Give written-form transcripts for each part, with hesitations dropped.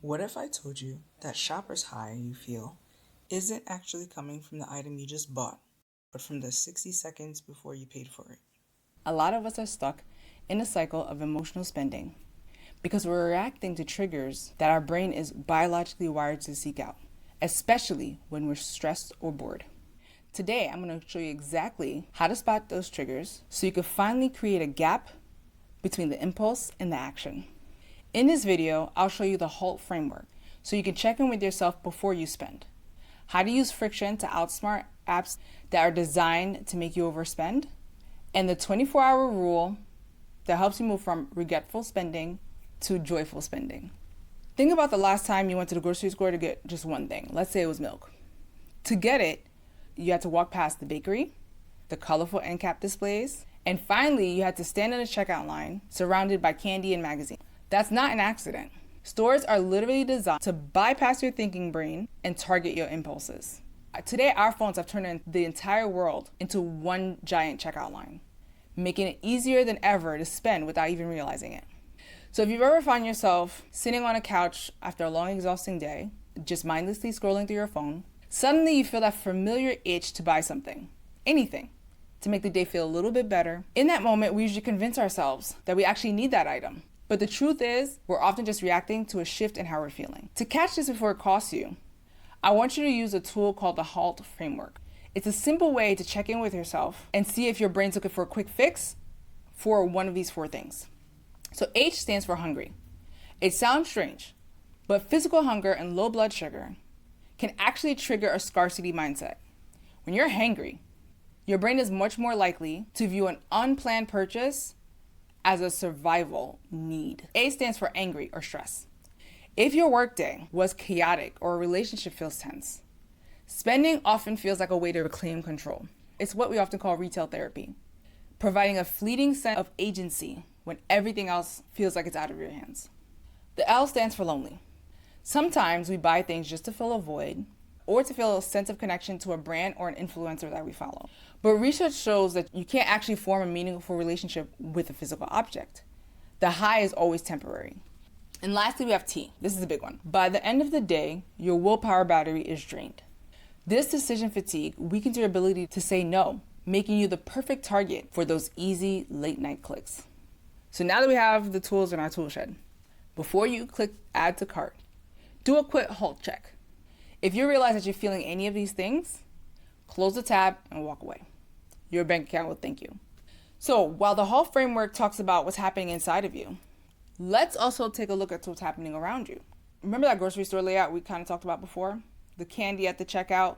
What if I told you that shopper's high you feel isn't actually coming from the item you just bought, but from the 60 seconds before you paid for it? A lot of us are stuck in a cycle of emotional spending because we're reacting to triggers that our brain is biologically wired to seek out, especially when we're stressed or bored. Today, I'm going to show you exactly how to spot those triggers so you can finally create a gap between the impulse and the action. In this video, I'll show you the HALT framework so you can check in with yourself before you spend. How to use friction to outsmart apps that are designed to make you overspend, and the 24-hour rule that helps you move from regretful spending to joyful spending. Think about the last time you went to the grocery store to get just one thing. Let's say it was milk. To get it, you had to walk past the bakery, the colorful end cap displays, and finally you had to stand in a checkout line surrounded by candy and magazines. That's not an accident. Stores are literally designed to bypass your thinking brain and target your impulses. Today, our phones have turned the entire world into one giant checkout line, making it easier than ever to spend without even realizing it. So if you've ever found yourself sitting on a couch after a long, exhausting day, just mindlessly scrolling through your phone, suddenly you feel that familiar itch to buy something, anything, to make the day feel a little bit better. In that moment, we usually convince ourselves that we actually need that item. But the truth is, we're often just reacting to a shift in how we're feeling. To catch this before it costs you, I want you to use a tool called the HALT framework. It's a simple way to check in with yourself and see if your brain's looking for a quick fix for one of these four things. So H stands for hungry. It sounds strange, but physical hunger and low blood sugar can actually trigger a scarcity mindset. When you're hangry, your brain is much more likely to view an unplanned purchase as a survival need. A stands for angry or stress. If your workday was chaotic or a relationship feels tense, spending often feels like a way to reclaim control. It's what we often call retail therapy, providing a fleeting sense of agency when everything else feels like it's out of your hands. The L stands for lonely. Sometimes we buy things just to fill a void or to feel a sense of connection to a brand or an influencer that we follow. But research shows that you can't actually form a meaningful relationship with a physical object. The high is always temporary. And lastly, we have T. This is a big one. By the end of the day, your willpower battery is drained. This decision fatigue weakens your ability to say no, making you the perfect target for those easy late night clicks. So now that we have the tools in our tool shed, before you click add to cart, do a quick HALT check. If you realize that you're feeling any of these things, close the tab and walk away. Your bank account will thank you. So while the HALT framework talks about what's happening inside of you, let's also take a look at what's happening around you. Remember that grocery store layout we kind of talked about before? The candy at the checkout,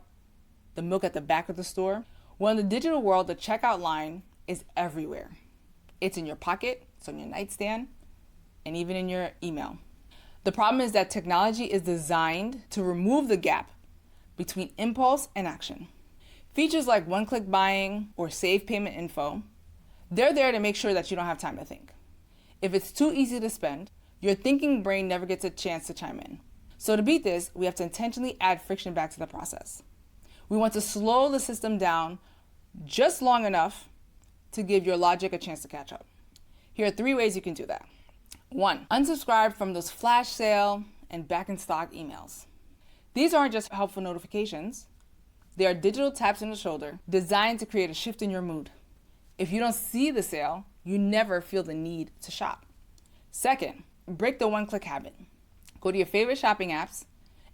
the milk at the back of the store? Well, in the digital world, the checkout line is everywhere. It's in your pocket, it's on your nightstand, and even in your email. The problem is that technology is designed to remove the gap between impulse and action. Features like one-click buying or save payment info, they're there to make sure that you don't have time to think. If it's too easy to spend, your thinking brain never gets a chance to chime in. So to beat this, we have to intentionally add friction back to the process. We want to slow the system down just long enough to give your logic a chance to catch up. Here are 3 ways you can do that. 1, unsubscribe from those flash sale and back in stock emails. These aren't just helpful notifications. They are digital taps on the shoulder designed to create a shift in your mood. If you don't see the sale, you never feel the need to shop. 2nd, break the one-click habit. Go to your favorite shopping apps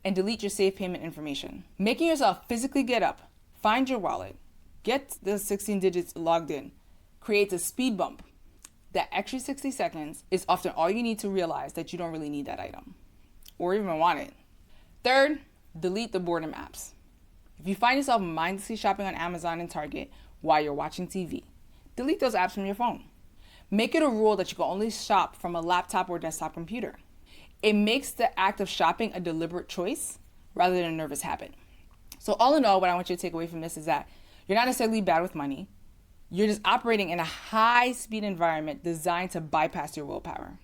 and delete your save payment information. Making yourself physically get up, find your wallet, get the 16 digits logged in, creates a speed bump. That extra 60 seconds is often all you need to realize that you don't really need that item or even want it. 3rd, delete the boredom apps. If you find yourself mindlessly shopping on Amazon and Target while you're watching TV, delete those apps from your phone. Make it a rule that you can only shop from a laptop or desktop computer. It makes the act of shopping a deliberate choice rather than a nervous habit. So all in all, what I want you to take away from this is that you're not necessarily bad with money. You're just operating in a high-speed environment designed to bypass your willpower.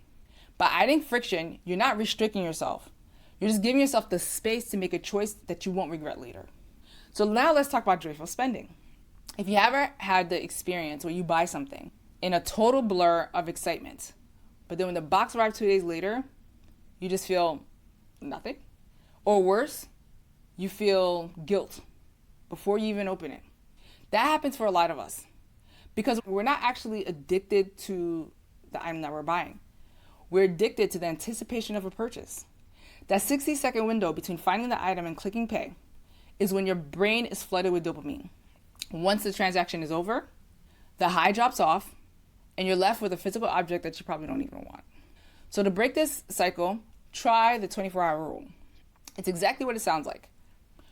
By adding friction, you're not restricting yourself. You're just giving yourself the space to make a choice that you won't regret later. So now let's talk about joyful spending. If you ever had the experience where you buy something in a total blur of excitement, but then when the box arrives 2 days later, you just feel nothing. Or worse, you feel guilt before you even open it. That happens for a lot of us because we're not actually addicted to the item that we're buying. We're addicted to the anticipation of a purchase. That 60-second window between finding the item and clicking pay is when your brain is flooded with dopamine. Once the transaction is over, the high drops off and you're left with a physical object that you probably don't even want. So to break this cycle, try the 24-hour rule. It's exactly what it sounds like.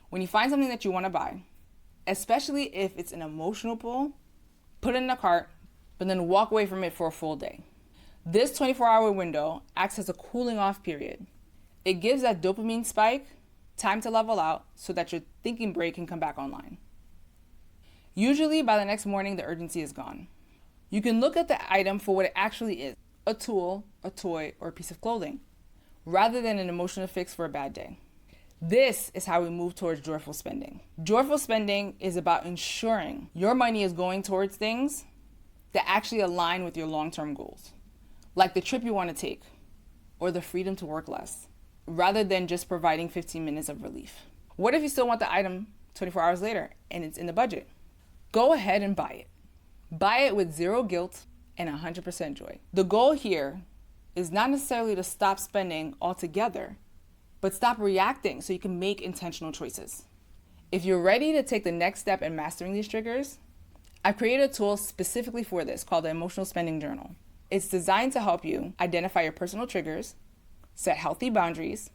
When you find something that you want to buy, especially if it's an emotional pull, put it in a cart, but then walk away from it for a full day. This 24-hour window acts as a cooling off period. It gives that dopamine spike time to level out so that your thinking break can come back online. Usually by the next morning, the urgency is gone. You can look at the item for what it actually is, a tool, a toy, or a piece of clothing, rather than an emotional fix for a bad day. This is how we move towards joyful spending. Joyful spending is about ensuring your money is going towards things that actually align with your long-term goals, like the trip you want to take or the freedom to work less, rather than just providing 15 minutes of relief. What if you still want the item 24 hours later and it's in the budget? Go ahead and buy it. Buy it with zero guilt and 100% joy. The goal here is not necessarily to stop spending altogether, but stop reacting so you can make intentional choices. If you're ready to take the next step in mastering these triggers, I've created a tool specifically for this called the Emotional Spending Journal. It's designed to help you identify your personal triggers, set healthy boundaries,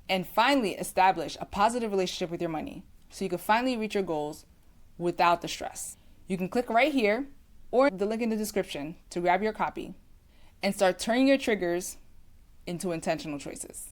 and finally establish a positive relationship with your money so you can finally reach your goals without the stress. You can click right here or the link in the description to grab your copy and start turning your triggers into intentional choices.